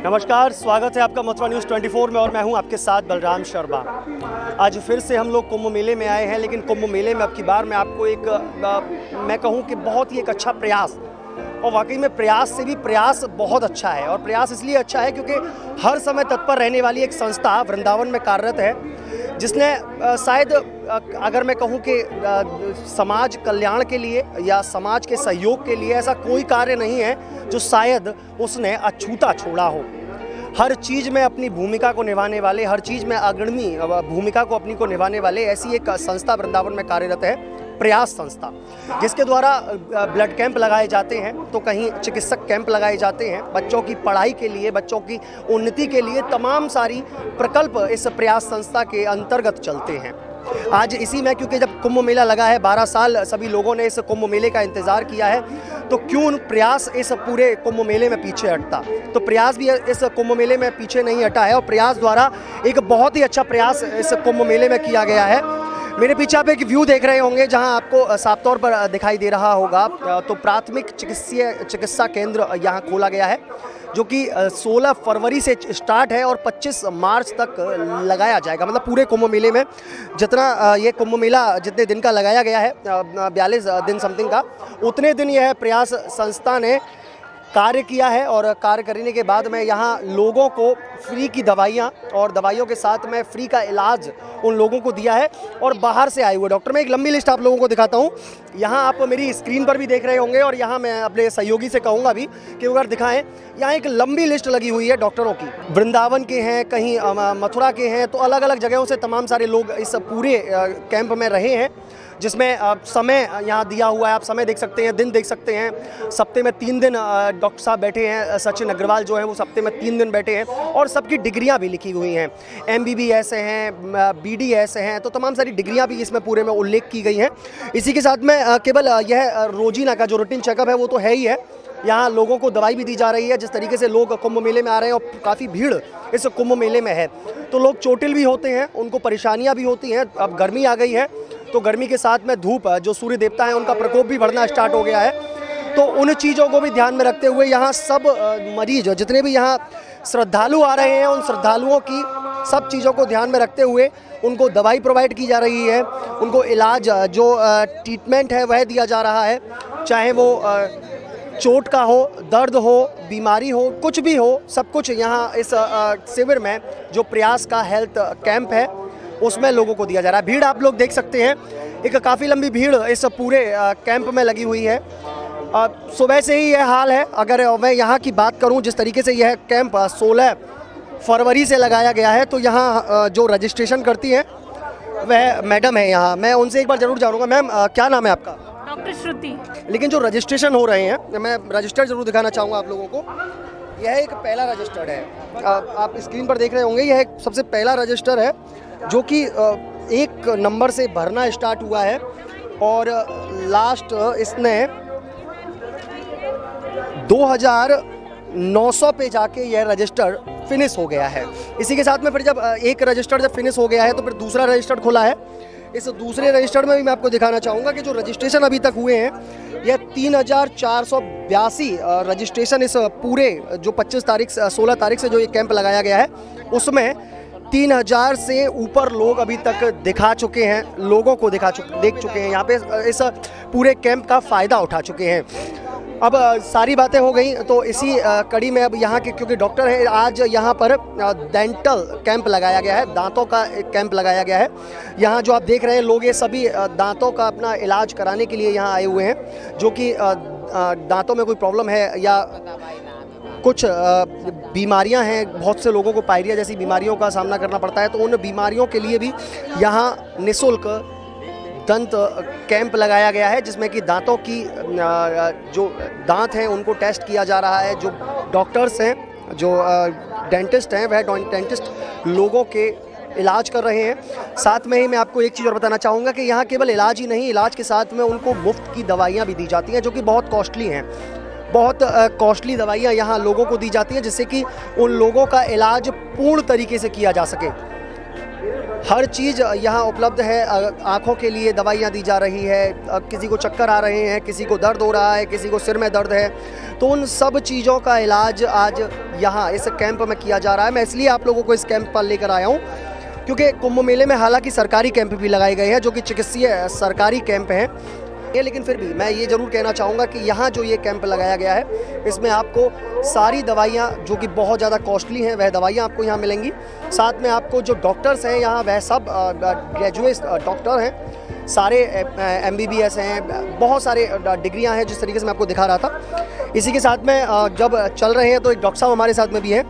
नमस्कार, स्वागत है आपका मथुरा न्यूज़ 24 में और मैं हूं आपके साथ बलराम शर्मा। आज फिर से हम लोग कुंभ मेले में आए हैं, लेकिन कुंभ मेले में अब की बार मैं आपको मैं कहूं कि बहुत ही एक अच्छा प्रयास, और वाकई में प्रयास से भी प्रयास बहुत अच्छा है। और प्रयास इसलिए अच्छा है क्योंकि हर समय तत्पर रहने वाली एक संस्था वृंदावन में कार्यरत है, जिसने शायद अगर मैं कहूं कि समाज कल्याण के लिए या समाज के सहयोग के लिए ऐसा कोई कार्य नहीं है जो शायद उसने अछूता छोड़ा हो। हर चीज़ में अपनी भूमिका को निभाने वाले, हर चीज़ में अग्रणी भूमिका को अपनी को निभाने वाले ऐसी एक संस्था वृंदावन में कार्यरत है, प्रयास संस्था, जिसके द्वारा ब्लड कैंप लगाए जाते हैं, तो कहीं चिकित्सक कैंप लगाए जाते हैं। बच्चों की पढ़ाई के लिए, बच्चों की उन्नति के लिए तमाम सारी प्रकल्प इस प्रयास संस्था के अंतर्गत चलते हैं। आज इसी में, क्योंकि जब कुंभ मेला लगा है, 12 साल सभी लोगों ने इस कुंभ मेले का इंतज़ार किया है, तो क्यों प्रयास इस पूरे कुंभ मेले में पीछे हटता। तो प्रयास भी इस कुंभ मेले में पीछे नहीं हटा है, और प्रयास द्वारा एक बहुत ही अच्छा प्रयास इस कुंभ मेले में किया गया है। मेरे पीछे आप एक व्यू देख रहे होंगे, जहां आपको साफ तौर पर दिखाई दे रहा होगा, तो प्राथमिक चिकित्सा केंद्र यहां खोला गया है, जो कि 16 फरवरी से स्टार्ट है और 25 मार्च तक लगाया जाएगा। मतलब पूरे कुंभ मेले में जितना ये कुंभ मेला जितने दिन का लगाया गया है, 42 दिन समथिंग का, उतने दिन यह प्रयास संस्था ने कार्य किया है। और कार्य करने के बाद में यहाँ लोगों को फ्री की दवाइयाँ और दवाइयों के साथ में फ्री का इलाज उन लोगों को दिया है। और बाहर से आए हुए डॉक्टर, मैं एक लंबी लिस्ट आप लोगों को दिखाता हूँ। यहाँ आप मेरी स्क्रीन पर भी देख रहे होंगे, और यहाँ मैं अपने सहयोगी से कहूँगा भी कि अगर दिखाएं, यहाँ एक लंबी लिस्ट लगी हुई है डॉक्टरों की। वृंदावन के हैं, कहीं मथुरा के हैं, तो अलग अलग जगहों से तमाम सारे लोग इस पूरे कैंप में रहे हैं, जिसमें समय यहाँ दिया हुआ है। आप समय देख सकते हैं, दिन देख सकते हैं। सप्ते में 3 दिन डॉक्टर साहब बैठे हैं, सचिन अग्रवाल जो है वो सप्ते में 3 दिन बैठे हैं, और सबकी डिग्रियाँ भी लिखी हुई हैं। MBBS हैं, BDS हैं, तो तमाम सारी डिग्रियाँ भी इसमें पूरे में उल्लेख की गई हैं। इसी के साथ में केवल यह रोजीना का जो रूटीन चेकअप है वो तो है ही है, यहाँ लोगों को दवाई भी दी जा रही है। जिस तरीके से लोग कुंभ मेले में आ रहे हैं, और काफ़ी भीड़ इस कुंभ मेले में है, तो लोग चोटिल भी होते हैं, उनको परेशानियाँ भी होती हैं। अब गर्मी आ गई है, तो गर्मी के साथ में धूप, जो सूर्य देवता है उनका प्रकोप भी बढ़ना स्टार्ट हो गया है। तो उन चीज़ों को भी ध्यान में रखते हुए यहाँ सब मरीज, जितने भी यहाँ श्रद्धालु आ रहे हैं, उन श्रद्धालुओं की सब चीज़ों को ध्यान में रखते हुए उनको दवाई प्रोवाइड की जा रही है, उनको इलाज, जो ट्रीटमेंट है वह दिया जा रहा है, चाहे वो चोट का हो, दर्द हो, बीमारी हो, कुछ भी हो, सब कुछ यहाँ इस शिविर में जो प्रयास का हेल्थ कैंप है उसमें लोगों को दिया जा रहा है। भीड़ आप लोग देख सकते हैं, एक काफ़ी लंबी भीड़ इस पूरे कैंप में लगी हुई है। सुबह से ही यह हाल है। अगर मैं यहाँ की बात करूँ, जिस तरीके से यह कैंप 16 फरवरी से लगाया गया है, तो यहाँ जो रजिस्ट्रेशन करती हैं वह मैडम है यहाँ। मैं उनसे एक बार ज़रूर जानूँगा, मैम क्या नाम है आपका? डॉक्टर श्रुति। लेकिन जो रजिस्ट्रेशन हो रहे हैं, मैं रजिस्टर ज़रूर दिखाना चाहूँगा आप लोगों को। यह एक पहला रजिस्टर्ड है, आप स्क्रीन पर देख रहे होंगे, यह एक सबसे पहला रजिस्टर है जो कि 1 नंबर से भरना स्टार्ट हुआ है, और लास्ट इसने 2900 पे जाके यह रजिस्टर फिनिश हो गया है। इसी के साथ में फिर जब एक रजिस्टर जब फिनिश हो गया है, तो फिर दूसरा रजिस्टर खुला है। इस दूसरे रजिस्टर में भी मैं आपको दिखाना चाहूँगा कि जो रजिस्ट्रेशन अभी तक हुए हैं, यह 3482 रजिस्ट्रेशन इस पूरे जो 16 तारीख से जो ये कैंप लगाया गया है, उसमें 3000 से ऊपर लोग अभी तक दिखा चुके हैं, लोगों को देख चुके हैं, यहाँ पे इस पूरे कैंप का फ़ायदा उठा चुके हैं। अब सारी बातें हो गई, तो इसी कड़ी में अब यहाँ के, क्योंकि डॉक्टर हैं, आज यहाँ पर डेंटल कैंप लगाया गया है, दांतों का एक कैंप लगाया गया है। यहाँ जो आप देख रहे हैं लोग, ये सभी दांतों का अपना इलाज कराने के लिए यहाँ आए हुए हैं, जो कि दांतों में कोई प्रॉब्लम है या कुछ बीमारियां हैं, बहुत से लोगों को पायरिया जैसी बीमारियों का सामना करना पड़ता है, तो उन बीमारियों के लिए भी यहाँ निःशुल्क दंत कैंप लगाया गया है, जिसमें कि दांतों की जो दांत हैं उनको टेस्ट किया जा रहा है। जो डॉक्टर्स हैं, जो डेंटिस्ट हैं, वह डेंटिस्ट लोगों के इलाज कर रहे हैं। साथ में ही मैं आपको एक चीज़ और बताना चाहूँगा कि यहाँ केवल इलाज ही नहीं, इलाज के साथ में उनको मुफ्त की दवाइयाँ भी दी जाती हैं, जो कि बहुत कॉस्टली हैं। बहुत कॉस्टली दवाइयाँ यहाँ लोगों को दी जाती हैं, जिससे कि उन लोगों का इलाज पूर्ण तरीके से किया जा सके। हर चीज़ यहाँ उपलब्ध है। आँखों के लिए दवाइयाँ दी जा रही है, किसी को चक्कर आ रहे हैं, किसी को दर्द हो रहा है, किसी को सिर में दर्द है, तो उन सब चीज़ों का इलाज आज यहाँ इस कैंप में किया जा रहा है। मैं इसलिए आप लोगों को इस कैंप पर लेकर आया हूँ क्योंकि कुंभ मेले में हालांकि सरकारी कैंप भी लगाए गए हैं, जो कि चिकित्सीय सरकारी कैंप हैं, लेकिन फिर भी मैं ये ज़रूर कहना चाहूँगा कि यहाँ जो ये कैंप लगाया गया है, इसमें आपको सारी दवाइयाँ जो कि बहुत ज़्यादा कॉस्टली हैं, वह दवाइयाँ आपको यहाँ मिलेंगी। साथ में आपको जो डॉक्टर्स हैं यहाँ, वह सब ग्रेजुएट डॉक्टर हैं, सारे MBBS हैं, बहुत सारे डिग्रियाँ हैं, जिस तरीके से मैं आपको दिखा रहा था। इसी के साथ में जब चल रहे हैं तो एक डॉक्टर साहब हमारे साथ में भी हैं।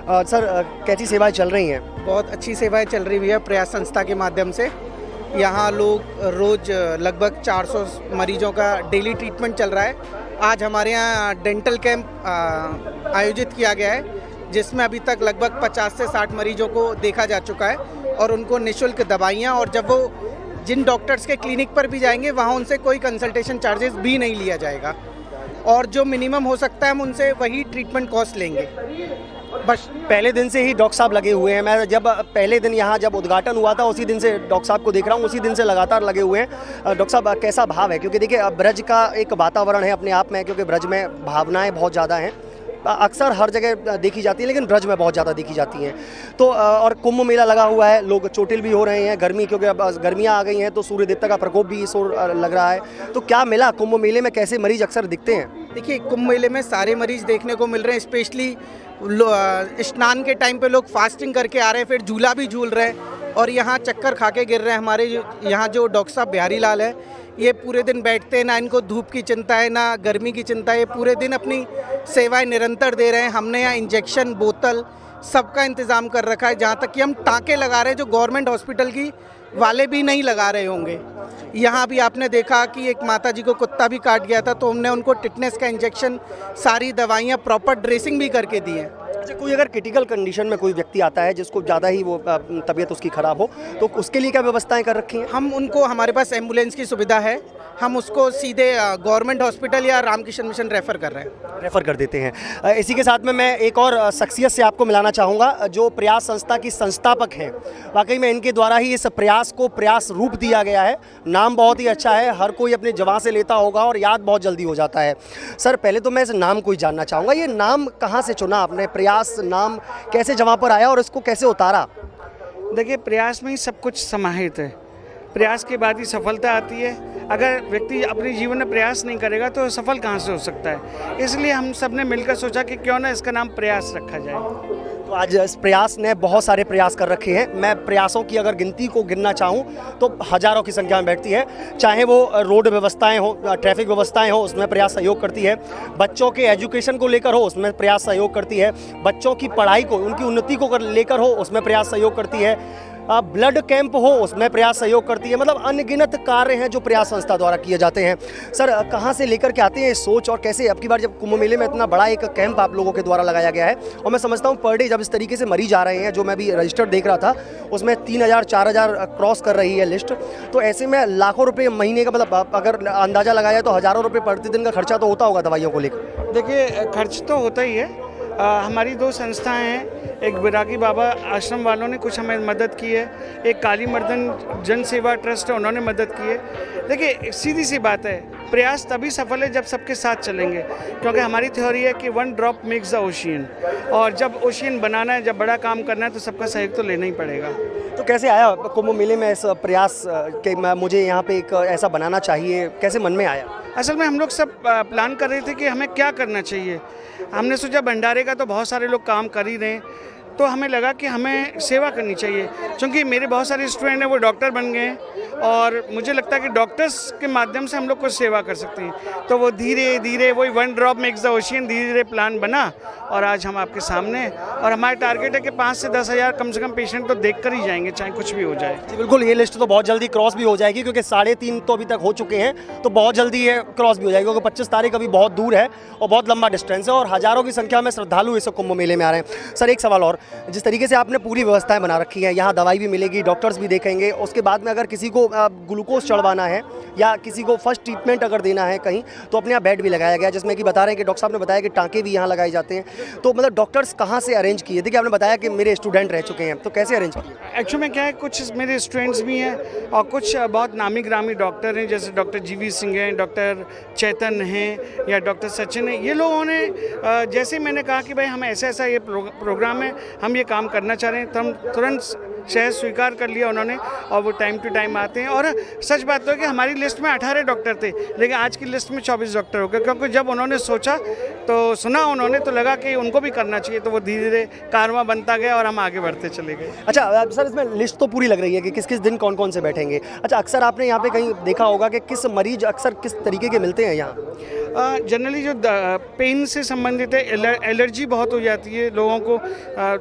सर, कैसी सेवाएँ चल रही हैं? बहुत अच्छी सेवाएं चल रही है प्रयास संस्था के माध्यम से। यहाँ लोग रोज़ लगभग 400 मरीजों का डेली ट्रीटमेंट चल रहा है। आज हमारे यहाँ डेंटल कैंप आयोजित किया गया है, जिसमें अभी तक लगभग 50 से 60 मरीजों को देखा जा चुका है और उनको निःशुल्क दवाइयाँ, और जब वो जिन डॉक्टर्स के क्लिनिक पर भी जाएंगे वहाँ उनसे कोई कंसल्टेशन चार्जेस भी नहीं लिया जाएगा, और जो मिनिमम हो सकता है हम उनसे वही ट्रीटमेंट कॉस्ट लेंगे। बस पहले दिन से ही डॉक्टर साहब लगे हुए हैं। मैं जब पहले दिन यहाँ जब उद्घाटन हुआ था, उसी दिन से डॉक्टर साहब को देख रहा हूँ, उसी दिन से लगातार लगे हुए हैं। डॉक्टर साहब, कैसा भाव है? क्योंकि देखिए, ब्रज का एक वातावरण है अपने आप में, क्योंकि ब्रज में भावनाएं बहुत ज़्यादा हैं, अक्सर हर जगह देखी जाती है, लेकिन ब्रज में बहुत ज़्यादा देखी जाती हैं। तो और कुंभ मेला लगा हुआ है, लोग चोटिल भी हो रहे हैं, गर्मी, क्योंकि अब गर्मियाँ आ गई हैं तो सूर्य देवता का प्रकोप भी इस ओर लग रहा है। तो क्या मिला कुंभ मेले में? कैसे मरीज अक्सर दिखते हैं? देखिए, कुंभ मेले में सारे मरीज देखने को मिल रहे हैं। स्पेशली स्नान के टाइम पे लोग फास्टिंग करके आ रहे हैं, फिर झूला भी झूल रहे हैं, और यहाँ चक्कर खा के गिर रहे हैं। हमारे यहाँ जो डॉक्टर साहब बिहारी लाल है, ये पूरे दिन बैठते हैं, ना इनको धूप की चिंता है ना गर्मी की चिंता है, ये पूरे दिन अपनी सेवाएं निरंतर दे रहे हैं। हमने यहाँ इंजेक्शन, बोतल, सबका इंतज़ाम कर रखा है, जहाँ तक कि हम टाँके लगा रहे हैं जो गवर्नमेंट हॉस्पिटल की वाले भी नहीं लगा रहे होंगे। यहाँ भी आपने देखा कि एक माताजी को कुत्ता भी काट गया था, तो हमने उनको टिटनेस का इंजेक्शन, सारी दवाइयाँ, प्रॉपर ड्रेसिंग भी करके दी है। अच्छा, कोई अगर क्रिटिकल कंडीशन में कोई व्यक्ति आता है जिसको ज़्यादा ही वो तबीयत उसकी ख़राब हो, तो उसके लिए क्या व्यवस्थाएं कर रखी हैं? हम उनको, हमारे पास एम्बुलेंस की सुविधा है, हम उसको सीधे गवर्नमेंट हॉस्पिटल या रामकृष्ण मिशन रेफ़र कर रहे हैं, रेफ़र कर देते हैं। इसी के साथ में मैं एक और शख्सियत से आपको मिलाना चाहूँगा, जो प्रयास संस्था की संस्थापक हैं। वाकई में इनके द्वारा ही इस प्रयास को प्रयास रूप दिया गया है। नाम बहुत ही अच्छा है, हर कोई अपने जवां से लेता होगा और याद बहुत जल्दी हो जाता है। सर, पहले तो मैं इस नाम को ही जानना चाहूँगा, ये नाम कहाँ से चुना आपने? प्रयास नाम कैसे जवां पर आया और इसको कैसे उतारा? देखिए, प्रयास में ही सब कुछ समाहित है। प्रयास के बाद ही सफलता आती है। अगर व्यक्ति अपने जीवन में प्रयास नहीं करेगा तो सफल कहाँ से हो सकता है? इसलिए हम सब ने मिलकर सोचा कि क्यों ना इसका नाम प्रयास रखा जाए। तो आज इस प्रयास ने बहुत सारे प्रयास कर रखे हैं। मैं प्रयासों की अगर गिनती को गिनना चाहूँ तो हज़ारों की संख्या में बैठती है। चाहे वो रोड व्यवस्थाएं हो, ट्रैफिक व्यवस्थाएं हो, उसमें प्रयास सहयोग करती है। बच्चों के एजुकेशन को लेकर हो, उसमें प्रयास सहयोग करती है। बच्चों की पढ़ाई को, उनकी उन्नति को लेकर हो, उसमें प्रयास सहयोग करती है। ब्लड कैंप हो, उसमें प्रयास सहयोग करती है। मतलब अनगिनत कार्य हैं जो प्रयास संस्था द्वारा किए जाते हैं। सर, कहाँ से लेकर के आते हैं ये सोच, और कैसे अब की बार जब कुंभ मेले में इतना बड़ा एक कैंप आप लोगों के द्वारा लगाया गया है, और मैं समझता हूँ पर डे जब इस तरीके से मरीज आ रहे हैं, जो मैं भी रजिस्टर्ड देख रहा था, उसमें 3000-4000 क्रॉस कर रही है लिस्ट, तो ऐसे में लाखों रुपये महीने का, मतलब अगर अंदाज़ा लगाया तो हज़ारों रुपये प्रतिदिन का खर्चा तो होता होगा दवाइयों को लेकर। देखिए, खर्च तो होता ही है। हमारी 2 संस्थाएं हैं, एक बिरागी बाबा आश्रम वालों ने कुछ हमें मदद की है, एक काली मर्दन जन सेवा ट्रस्ट है, उन्होंने मदद की है। देखिए, सीधी सी बात है, प्रयास तभी सफल है जब सबके साथ चलेंगे, क्योंकि हमारी थ्योरी है कि 1 ड्रॉप मेक्स द ओशियन, और जब ओशियन बनाना है, जब बड़ा काम करना है, तो सबका सहयोग तो लेना ही पड़ेगा। तो कैसे आया कुंभ मेले में इस प्रयास के मुझे यहाँ पे एक ऐसा बनाना चाहिए, कैसे मन में आया? असल में हम लोग सब प्लान कर रहे थे कि हमें क्या करना चाहिए। हमने सोचा भंडारे का तो बहुत सारे लोग काम कर ही रहे हैं, तो हमें लगा कि हमें सेवा करनी चाहिए, क्योंकि मेरे बहुत सारे स्टूडेंट हैं वो डॉक्टर बन गए हैं और मुझे लगता है कि डॉक्टर्स के माध्यम से हम लोग कुछ सेवा कर सकते हैं। तो वो धीरे धीरे वही one drop makes the ocean, धीरे धीरे प्लान बना और आज हम आपके सामने, और हमारा टारगेट है कि 5 से 10 हज़ार कम से कम पेशेंट तो देख कर ही जाएंगे, चाहे कुछ भी हो जाए। जी बिल्कुल, ये लिस्ट तो बहुत जल्दी क्रॉस भी हो जाएगी क्योंकि 3.5 तो अभी तक हो चुके हैं, तो बहुत जल्दी ये क्रॉस भी हो जाएगी क्योंकि 25 तारीख अभी बहुत दूर है और बहुत लंबा डिस्टेंस है और हज़ारों की संख्या में श्रद्धालु इस कुंभ मेले में आ रहे हैं। सर एक सवाल और, जिस तरीके से आपने पूरी व्यवस्थाएं बना रखी हैं, यहाँ दवाई भी मिलेगी, डॉक्टर्स भी देखेंगे, उसके बाद में अगर किसी को ग्लूकोज चढ़वाना है या किसी को फर्स्ट ट्रीटमेंट अगर देना है कहीं, तो अपने यहाँ बेड भी लगाया गया, जिसमें कि बता रहे हैं कि डॉक्टर साहब ने बताया कि टाँके भी यहाँ लगाए जाते हैं। तो मतलब डॉक्टर्स कहाँ से अरेंज किए? देखिए आपने बताया कि मेरे स्टूडेंट रह चुके हैं, तो कैसे अरेंज किए? एक्चुअली में क्या है, कुछ मेरे स्टूडेंट्स भी हैं और कुछ बहुत नामी ग्रामी डॉक्टर हैं, जैसे डॉक्टर जीवी सिंह हैं, डॉक्टर चैतन हैं या डॉक्टर सचिन हैं। ये लोगों ने जैसे मैंने कहा कि भाई हम ऐसा ये प्रोग्राम है, हम ये काम करना चाह रहे हैं, तो हम तुरंत शायद स्वीकार कर लिया उन्होंने और वो टाइम टू टाइम आते हैं। और सच बात तो है कि हमारी लिस्ट में 18 डॉक्टर थे, लेकिन आज की लिस्ट में 24 डॉक्टर हो गए, क्योंकि जब उन्होंने सोचा तो सुना उन्होंने, तो लगा कि उनको भी करना चाहिए, तो वो धीरे धीरे कारवां बनता गया और हम आगे बढ़ते चले गए। अच्छा सर, इसमें लिस्ट तो पूरी लग रही है कि किस किस दिन कौन कौन से बैठेंगे। अच्छा, अक्सर आपने यहाँ पे कहीं देखा होगा कि किस मरीज अक्सर किस तरीके के मिलते हैं यहाँ? जनरली जो पेन से संबंधित है, एलर्जी बहुत हो जाती है लोगों को,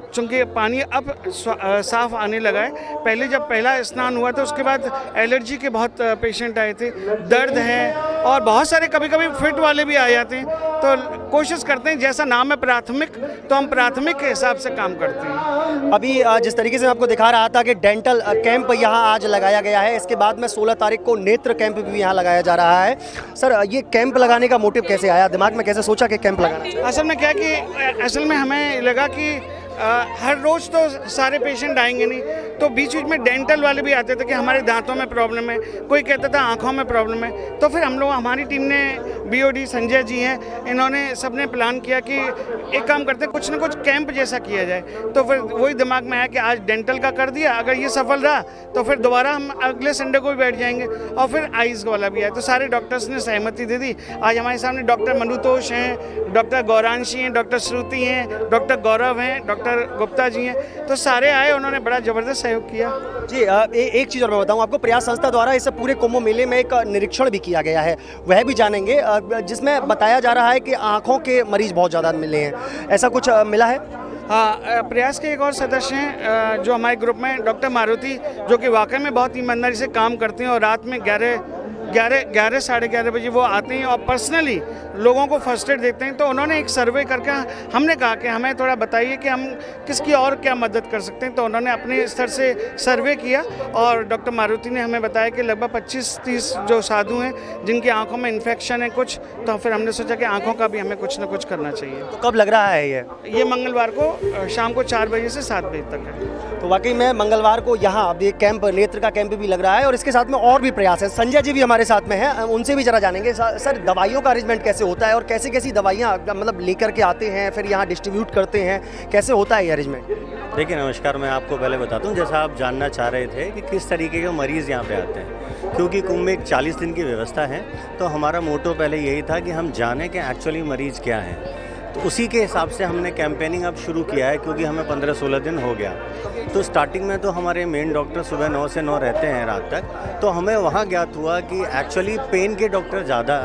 चूँकि पानी अब साफ़ आने लगा है। पहले जब पहला स्नान हुआ था उसके बाद एलर्जी के बहुत पेशेंट आए थे, दर्द है और बहुत सारे कभी कभी फिट वाले भी आ जाते हैं। तो कोशिश करते हैं, जैसा नाम है प्राथमिक, तो हम प्राथमिक के हिसाब से काम करते हैं। अभी जिस तरीके से मैं आपको दिखा रहा था कि डेंटल कैंप यहाँ आज लगाया गया है, इसके बाद में 16 तारीख को नेत्र कैंप भी यहाँ लगाया जा रहा है। सर ये कैंप लगाने का मोटिव कैसे आया, दिमाग में कैसे सोचा कि कैंप लगाना? असल में क्या है कि असल में हमें लगा कि हर रोज़ तो सारे पेशेंट आएंगे नहीं, तो बीच बीच में डेंटल वाले भी आते थे कि हमारे दांतों में प्रॉब्लम है, कोई कहता था आंखों में प्रॉब्लम है। तो फिर हम लोग, हमारी टीम ने, बीओडी संजय जी हैं, इन्होंने सबने प्लान किया कि एक काम करते कुछ ना कुछ कैंप जैसा किया जाए। तो फिर वही दिमाग में आया कि आज डेंटल का कर दिया, अगर ये सफल रहा तो फिर दोबारा हम अगले संडे को भी बैठ जाएंगे, और फिर आइज़ वाला भी आया। तो सारे डॉक्टर्स ने सहमति दे दी। आज हमारे सामने डॉक्टर मनुतोष हैं, डॉक्टर गौरांशी हैं, डॉक्टर श्रुति हैं, डॉक्टर गौरव हैं, डॉक्टर गुप्ता जी हैं, तो सारे आए, उन्होंने बड़ा ज़बरदस्त सहयोग किया। जी एक चीज़ और मैं बताऊं आपको, प्रयास संस्था द्वारा इस पूरे कुंभ मेले में एक निरीक्षण भी किया गया है, वह भी जानेंगे, जिसमें बताया जा रहा है कि आँखों के मरीज बहुत ज़्यादा मिले हैं, ऐसा कुछ मिला है? हाँ, प्रयास के एक और सदस्य हैं जो हमारे ग्रुप में, डॉक्टर मारुति, जो कि वाकई में बहुत ईमानदारी से काम करते हैं और रात में 11 साढ़े 11 बजे वो आते हैं और पर्सनली लोगों को फर्स्ट एड देते हैं। तो उन्होंने एक सर्वे करके हमने कहा कि हमें थोड़ा बताइए कि हम किसकी और क्या मदद कर सकते हैं। तो उन्होंने अपने स्तर से सर्वे किया और डॉक्टर मारुति ने हमें बताया कि लगभग 25-30 जो साधु हैं जिनकी आंखों में इन्फेक्शन है कुछ, तो फिर हमने सोचा कि आंखों का भी हमें कुछ ना कुछ करना चाहिए। तो कब लग रहा है ये मंगलवार को शाम को 4 बजे से 7 बजे तक है। तो वाकई में मंगलवार को यहाँ अब ये कैंप, नेत्र का कैंप भी लग रहा है और इसके साथ में और भी प्रयास है। संजय जी भी हमारे साथ में हैं, उनसे भी जरा जानेंगे। सर दवाइयों का अरेंजमेंट कैसे होता है और कैसी कैसी दवाइयाँ मतलब लेकर के आते हैं फिर यहाँ डिस्ट्रीब्यूट करते हैं, कैसे होता है ये अरेंजमेंट? देखिए नमस्कार, मैं आपको पहले बताता हूँ, जैसा आप जानना चाह रहे थे कि किस तरीके के मरीज़ यहाँ पे आते हैं, क्योंकि कुंभ में एक 40 दिन की व्यवस्था है, तो हमारा मोटो पहले यही था कि हम जानें कि एक्चुअली मरीज़ क्या हैं। तो उसी के हिसाब से हमने कैंपेनिंग अब शुरू किया है, क्योंकि हमें 15-16 दिन हो गया। तो स्टार्टिंग में तो हमारे मेन डॉक्टर सुबह 9 से 9 रहते हैं रात तक, तो हमें वहाँ ज्ञात हुआ कि एक्चुअली पेन के डॉक्टर ज़्यादा,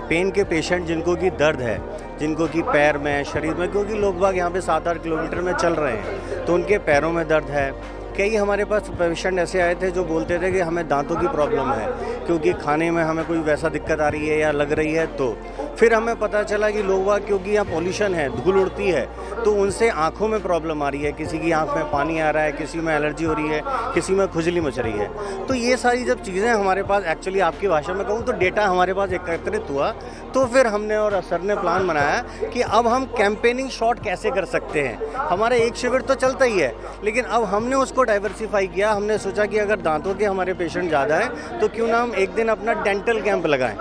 पेन के पेशेंट जिनको कि दर्द है, जिनको कि पैर में, शरीर में, क्योंकि लोग बाग यहाँ पे 7-8 किलोमीटर में चल रहे हैं, तो उनके पैरों में दर्द है। कई हमारे पास पेशेंट ऐसे आए थे जो बोलते थे कि हमें दांतों की प्रॉब्लम है, क्योंकि खाने में हमें कोई वैसा दिक्कत आ रही है या लग रही है। तो फिर हमें पता चला कि लोग वहाँ, क्योंकि यहाँ पॉल्यूशन है, धूल उड़ती है, तो उनसे आंखों में प्रॉब्लम आ रही है, किसी की आंख में पानी आ रहा है, किसी में एलर्जी हो रही है, किसी में खुजली मच रही है। तो ये सारी जब चीज़ें हमारे पास, एक्चुअली आपकी भाषा में कहूँ तो डेटा हमारे पास एकत्रित हुआ, तो फिर हमने और सर ने प्लान बनाया कि अब हम कैंपेनिंग शॉर्ट कैसे कर सकते हैं। हमारा एक शिविर तो चलता ही है, लेकिन अब हमने उसको डाइवर्सिफाई किया। हमने सोचा कि अगर दांतों के हमारे पेशेंट ज़्यादा हैं तो क्यों ना हम एक दिन अपना डेंटल कैंप लगाएं।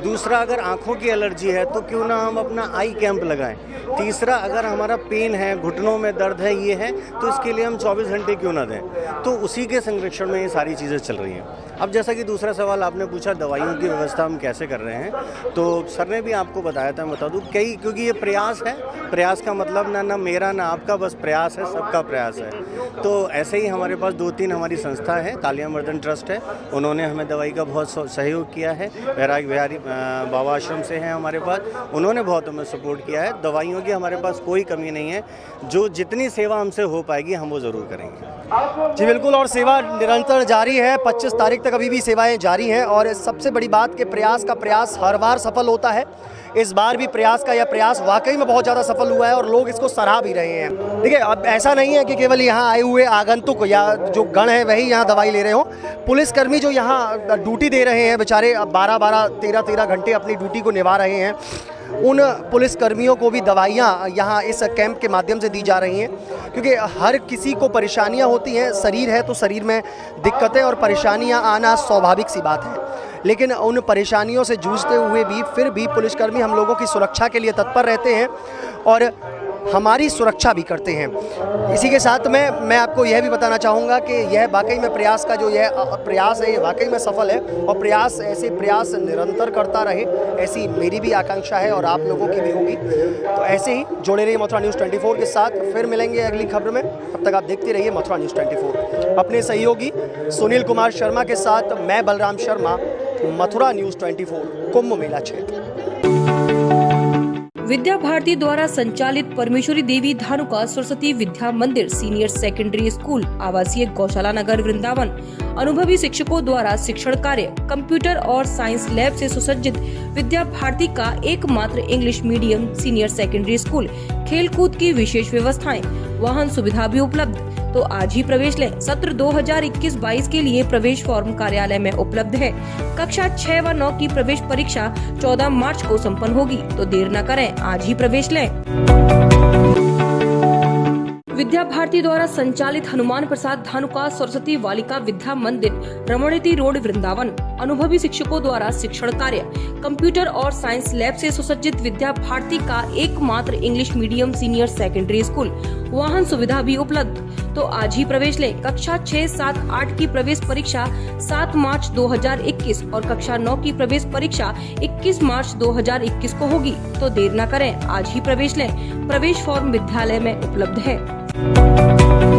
दूसरा, अगर आँखों की एलर्जी है तो क्यों ना हम अपना आई कैंप लगाएं। तीसरा, अगर हमारा पेन है, घुटनों में दर्द है, ये है, तो इसके लिए हम 24 घंटे क्यों ना दें। तो उसी के संरक्षण में ये सारी चीज़ें चल रही हैं। अब जैसा कि दूसरा सवाल आपने पूछा, दवाइयों की व्यवस्था हम कैसे कर रहे हैं, तो सर ने भी आपको बताया था, मैं बता दूं, क्योंकि ये प्रयास है। प्रयास का मतलब ना मेरा ना आपका, बस प्रयास है, सबका प्रयास है। तो ऐसे ही हमारे पास 2-3 हमारी संस्था है, कालियामर्दन ट्रस्ट है, उन्होंने हमें दवाई का बहुत सहयोग किया है। वैराग बिहारी बाबा आश्रम से हैं हमारे पास, उन्होंने बहुत हमें सपोर्ट किया है। दवाइयों की हमारे पास कोई कमी नहीं है। जो जितनी सेवा हमसे हो पाएगी हम वो ज़रूर करेंगे। जी बिल्कुल, और सेवा निरंतर जारी है। 25 तारीख तक अभी भी सेवाएं जारी हैं और सबसे बड़ी बात कि प्रयास का प्रयास हर बार सफल होता है। इस बार भी प्रयास का यह प्रयास वाकई में बहुत ज़्यादा सफल हुआ है और लोग इसको सराह भी रहे हैं। देखिए, अब ऐसा नहीं है कि केवल यहाँ आए हुए आगंतुक या जो गण है वही यहाँ दवाई ले रहे हो। पुलिसकर्मी जो यहाँ ड्यूटी दे रहे हैं, बेचारे 12-12, 13-13 घंटे अपनी ड्यूटी को निभा रहे हैं, उन पुलिसकर्मियों को भी दवाइयाँ यहाँ इस कैंप के माध्यम से दी जा रही हैं। क्योंकि हर किसी को परेशानियाँ होती हैं, शरीर है तो शरीर में दिक्कतें और परेशानियाँ आना स्वाभाविक सी बात है, लेकिन उन परेशानियों से जूझते हुए भी फिर भी पुलिसकर्मी हम लोगों की सुरक्षा के लिए तत्पर रहते हैं और हमारी सुरक्षा भी करते हैं। इसी के साथ में मैं आपको यह भी बताना चाहूँगा कि यह वाकई में प्रयास का जो यह प्रयास है, ये वाकई में सफल है और ऐसे प्रयास निरंतर करता रहे, ऐसी मेरी भी आकांक्षा है और आप लोगों की भी होगी। तो ऐसे ही जुड़े रहिए मथुरा न्यूज़ 24 के साथ। फिर मिलेंगे अगली खबर में, तब तक आप देखते रहिए मथुरा न्यूज़ 24। अपने सहयोगी सुनील कुमार शर्मा के साथ मैं बलराम शर्मा, मथुरा न्यूज़ 24, कुंभ मेला क्षेत्र। विद्या भारती द्वारा संचालित परमेश्वरी देवी धानुका सरस्वती विद्या मंदिर सीनियर सेकेंडरी स्कूल आवासीय गौशाला नगर वृंदावन अनुभवी शिक्षकों द्वारा शिक्षण कार्य, कंप्यूटर और साइंस लैब से सुसज्जित विद्या भारती का एकमात्र English medium senior secondary school, खेलकूद की विशेष व्यवस्थाएं, वाहन सुविधा भी उपलब्ध। तो आज ही प्रवेश लें। सत्र 2021-22 के लिए प्रवेश फॉर्म कार्यालय में उपलब्ध है। कक्षा 6 व 9 की प्रवेश परीक्षा 14 मार्च को संपन्न होगी, तो देर न करें, आज ही प्रवेश लें। विद्या भारती द्वारा संचालित हनुमान प्रसाद धानुका सरस्वती बालिका विद्या मंदिर, रमणीति रोड, वृंदावन अनुभवी शिक्षकों द्वारा शिक्षण कार्य, कंप्यूटर और साइंस लैब से सुसज्जित विद्या भारती का एकमात्र English medium senior secondary school, वाहन सुविधा भी उपलब्ध। तो आज ही प्रवेश लें। कक्षा 6, 7, 8 की प्रवेश परीक्षा 7 मार्च 2021 और कक्षा 9 की प्रवेश परीक्षा 21 मार्च 2021 को होगी, तो देर न करें, आज ही प्रवेश लें। प्रवेश फॉर्म विद्यालय में उपलब्ध है।